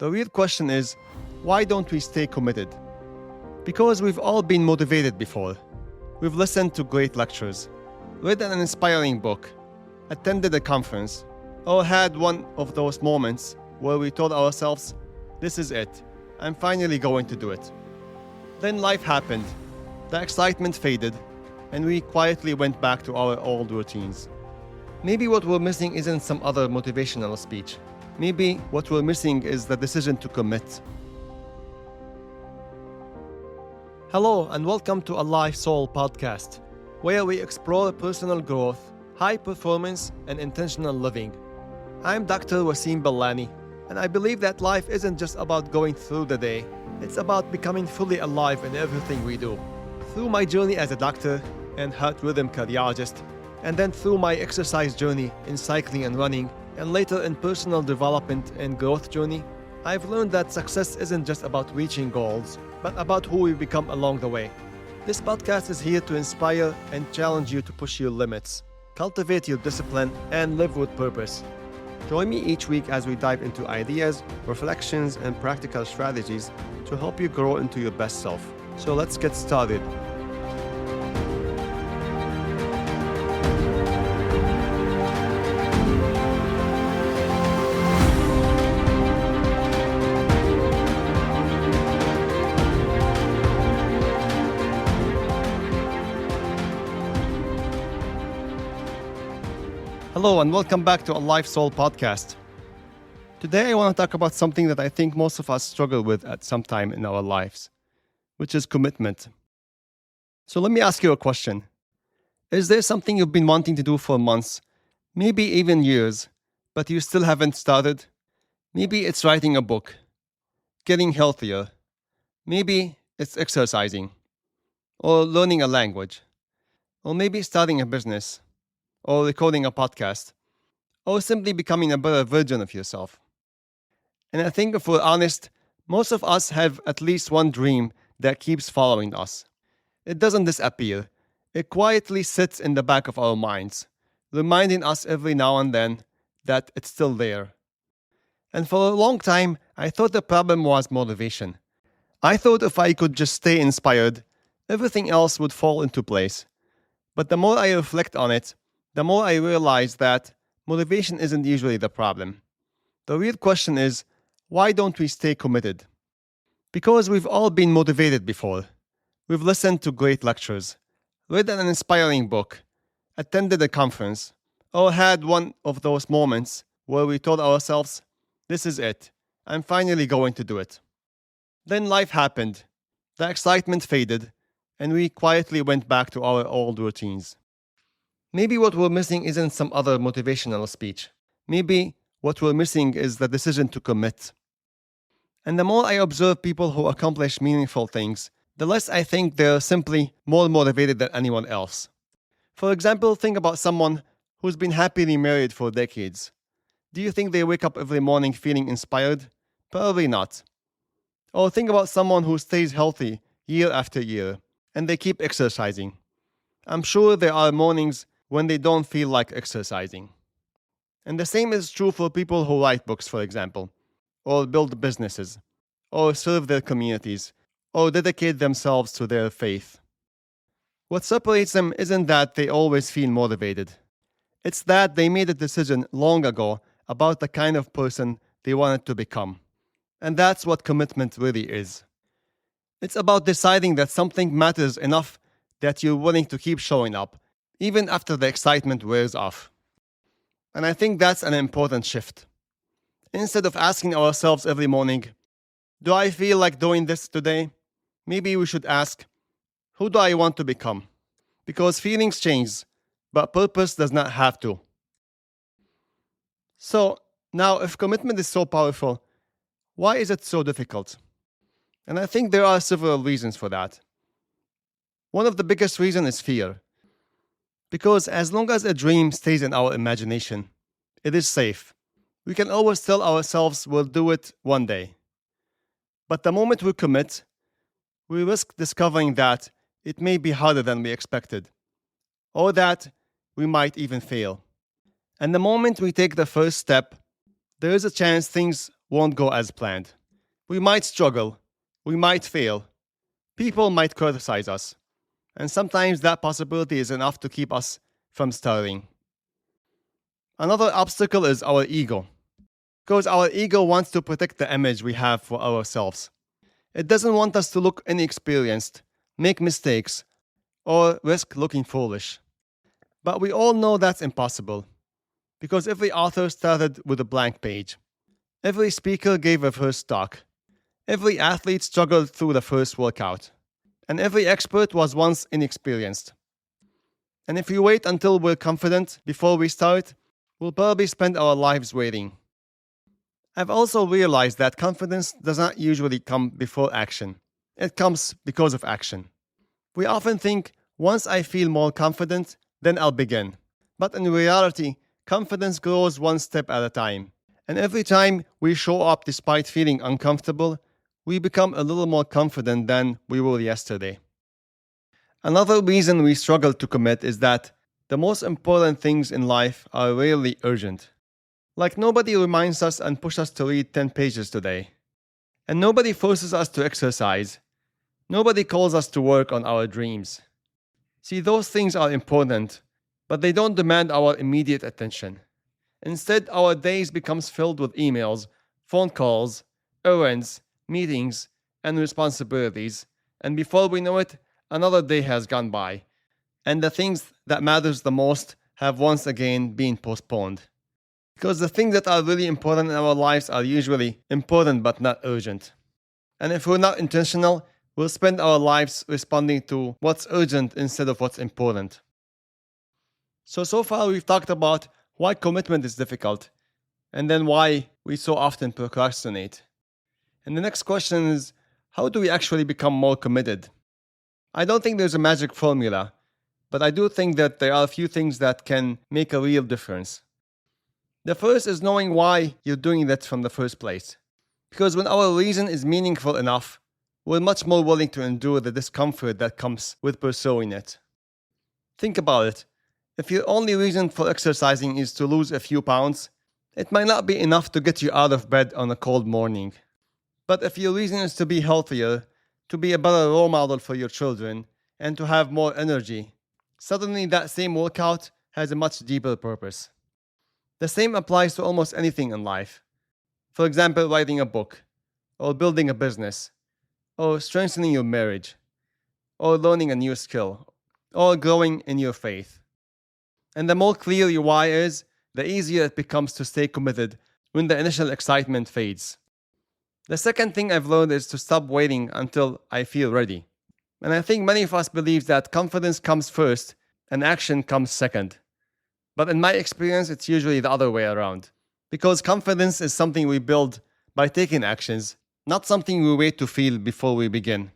The real question is, why don't we stay committed? Because we've all been motivated before. We've listened to great lectures, read an inspiring book, attended a conference, or had one of those moments where we told ourselves, this is it, I'm finally going to do it. Then life happened, the excitement faded, and we quietly went back to our old routines. Maybe what we're missing isn't some other motivational speech. Maybe what we're missing is the decision to commit. Hello and welcome to A Life Soul podcast, where we explore personal growth, high performance, and intentional living. I'm Dr. Wasim Bellani, and I believe that life isn't just about going through the day, it's about becoming fully alive in everything we do. Through my journey as a doctor and heart rhythm cardiologist, and then through my exercise journey in cycling and running, and later in personal development and growth journey, I've learned that success isn't just about reaching goals, but about who we become along the way. This podcast is here to inspire and challenge you to push your limits, cultivate your discipline, and live with purpose. Join me each week as we dive into ideas, reflections, and practical strategies to help you grow into your best self. So let's get started. Hello and welcome back to A Life Soul podcast. Today I want to talk about something that I think most of us struggle with at some time in our lives, which is commitment. So let me ask you a question. Is there something you've been wanting to do for months, maybe even years, but you still haven't started? Maybe it's writing a book, getting healthier. Maybe it's exercising, or learning a language, or maybe starting a business, or recording a podcast, or simply becoming a better version of yourself. And I think if we're honest, most of us have at least one dream that keeps following us. It doesn't disappear. It quietly sits in the back of our minds, reminding us every now and then that it's still there. And for a long time, I thought the problem was motivation. I thought if I could just stay inspired, everything else would fall into place. But the more I reflect on it, the more I realize that motivation isn't usually the problem. The real question is, why don't we stay committed? Because we've all been motivated before. We've listened to great lectures, read an inspiring book, attended a conference, or had one of those moments where we told ourselves, this is it, I'm finally going to do it. Then life happened, the excitement faded, and we quietly went back to our old routines. Maybe what we're missing isn't some other motivational speech. Maybe what we're missing is the decision to commit. And the more I observe people who accomplish meaningful things, the less I think they're simply more motivated than anyone else. For example, think about someone who's been happily married for decades. Do you think they wake up every morning feeling inspired? Probably not. Or think about someone who stays healthy year after year, and they keep exercising. I'm sure there are mornings when they don't feel like exercising. And the same is true for people who write books, for example, or build businesses, or serve their communities, or dedicate themselves to their faith. What separates them isn't that they always feel motivated. It's that they made a decision long ago about the kind of person they wanted to become. And that's what commitment really is. It's about deciding that something matters enough that you're willing to keep showing up, even after the excitement wears off. And I think that's an important shift. Instead of asking ourselves every morning, do I feel like doing this today? Maybe we should ask, who do I want to become? Because feelings change, but purpose does not have to. So, now if commitment is so powerful, why is it so difficult? And I think there are several reasons for that. One of the biggest reasons is fear. Because as long as a dream stays in our imagination, it is safe. We can always tell ourselves we'll do it one day. But the moment we commit, we risk discovering that it may be harder than we expected, or that we might even fail. And the moment we take the first step, there is a chance things won't go as planned. We might struggle. We might fail. People might criticize us. And sometimes that possibility is enough to keep us from starting. Another obstacle is our ego. Because our ego wants to protect the image we have for ourselves. It doesn't want us to look inexperienced, make mistakes, or risk looking foolish. But we all know that's impossible. Because every author started with a blank page. Every speaker gave a first talk. Every athlete struggled through the first workout. And every expert was once inexperienced. And if we wait until we're confident before we start, we'll probably spend our lives waiting. I've also realized that confidence does not usually come before action. It comes because of action. We often think, once I feel more confident, then I'll begin. But in reality, confidence grows one step at a time. And every time we show up despite feeling uncomfortable, we become a little more confident than we were yesterday. Another reason we struggle to commit is that the most important things in life are rarely urgent. Like nobody reminds us and pushes us to read 10 pages today. And nobody forces us to exercise. Nobody calls us to work on our dreams. See, those things are important, but they don't demand our immediate attention. Instead, our days becomes filled with emails, phone calls, errands, meetings, and responsibilities. And before we know it, another day has gone by. And the things that matters the most have once again been postponed. Because the things that are really important in our lives are usually important but not urgent. And if we're not intentional, we'll spend our lives responding to what's urgent instead of what's important. So far we've talked about why commitment is difficult, and then why we so often procrastinate. And the next question is, how do we actually become more committed? I don't think there's a magic formula, but I do think that there are a few things that can make a real difference. The first is knowing why you're doing that from the first place. Because when our reason is meaningful enough, we're much more willing to endure the discomfort that comes with pursuing it. Think about it. If your only reason for exercising is to lose a few pounds, it might not be enough to get you out of bed on a cold morning. But if your reason is to be healthier, to be a better role model for your children, and to have more energy, suddenly that same workout has a much deeper purpose. The same applies to almost anything in life. For example, writing a book, or building a business, or strengthening your marriage, or learning a new skill, or growing in your faith. And the more clear your why is, the easier it becomes to stay committed when the initial excitement fades. The second thing I've learned is to stop waiting until I feel ready. And I think many of us believe that confidence comes first and action comes second. But in my experience, it's usually the other way around. Because confidence is something we build by taking actions, not something we wait to feel before we begin.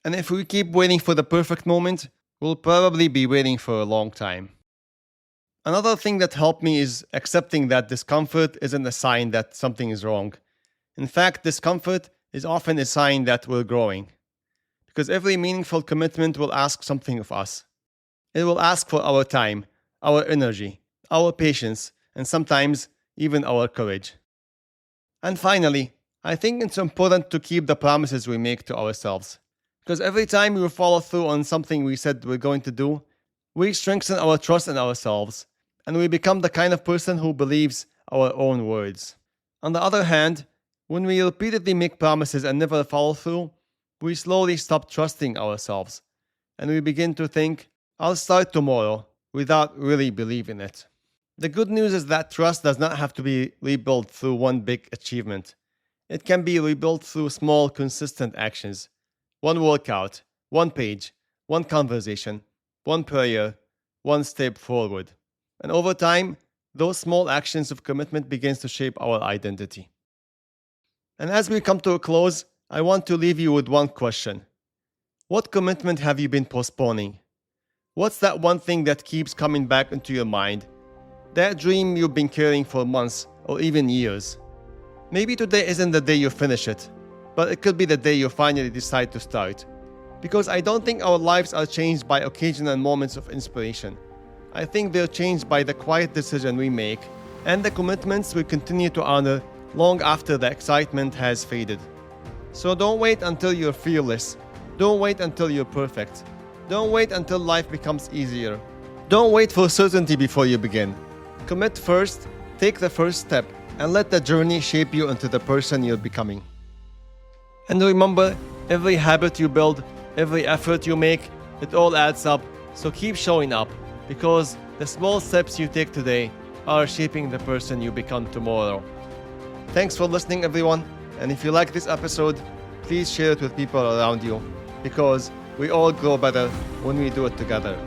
And if we keep waiting for the perfect moment, we'll probably be waiting for a long time. Another thing that helped me is accepting that discomfort isn't a sign that something is wrong. In fact, discomfort is often a sign that we're growing. Because every meaningful commitment will ask something of us. It will ask for our time, our energy, our patience, and sometimes even our courage. And finally, I think it's important to keep the promises we make to ourselves. Because every time we follow through on something we said we're going to do, we strengthen our trust in ourselves, and we become the kind of person who believes our own words. On the other hand, when we repeatedly make promises and never follow through, we slowly stop trusting ourselves, and we begin to think, I'll start tomorrow, without really believing it. The good news is that trust does not have to be rebuilt through one big achievement. It can be rebuilt through small, consistent actions. One workout, one page, one conversation, one prayer, one step forward. And over time, those small actions of commitment begins to shape our identity. And as we come to a close, I want to leave you with one question. What commitment have you been postponing? What's that one thing that keeps coming back into your mind? That dream you've been carrying for months or even years. Maybe today isn't the day you finish it, but it could be the day you finally decide to start. Because I don't think our lives are changed by occasional moments of inspiration. I think they're changed by the quiet decision we make and the commitments we continue to honor long after the excitement has faded. So don't wait until you're fearless. Don't wait until you're perfect. Don't wait until life becomes easier. Don't wait for certainty before you begin. Commit first, take the first step, and let the journey shape you into the person you're becoming. And remember, every habit you build, every effort you make, it all adds up. So keep showing up, because the small steps you take today are shaping the person you become tomorrow. Thanks for listening, everyone. And if you like this episode, please share it with people around you, because we all grow better when we do it together.